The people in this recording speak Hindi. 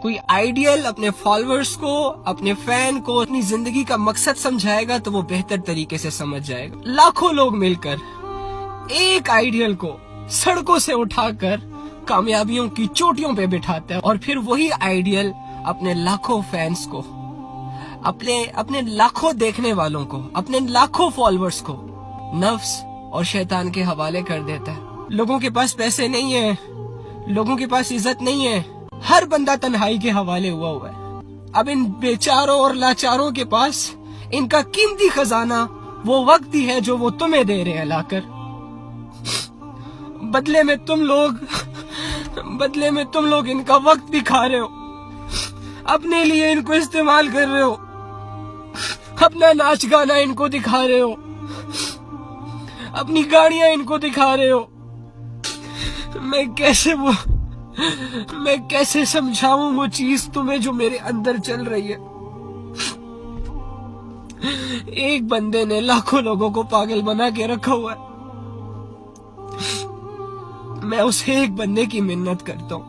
कोई आइडियल अपने फॉलोअर्स को, अपने फैन को अपनी जिंदगी का मकसद समझाएगा तो वो बेहतर तरीके से समझ जाएगा। लाखों लोग मिलकर एक आइडियल को सड़कों से उठाकर कामयाबियों की चोटियों पे बिठाता है और फिर वही आइडियल अपने लाखों फैंस को, अपने लाखों देखने वालों को, अपने लाखों फॉलोअर्स को नफ्स और शैतान के हवाले कर देता है। लोगों के पास पैसे नहीं है, लोगों के पास इज्जत नहीं है, हर बंदा तन्हाई के हवाले हुआ है। अब इन बेचारों और लाचारों के पास इनका कीमती खजाना वो वक्त ही है जो वो तुम्हें दे रहे हैं लाकर। बदले में तुम लोग इनका वक्त भी खा रहे हो, अपने लिए इनको इस्तेमाल कर रहे हो, अपना नाच गाना इनको दिखा रहे हो, अपनी गाड़ियां इनको दिखा रहे हो। मैं कैसे समझाऊं वो चीज तुम्हें जो मेरे अंदर चल रही है। एक बंदे ने लाखों लोगों को पागल बना के रखा हुआ है। मैं उस एक बंदे की मिन्नत करता हूं,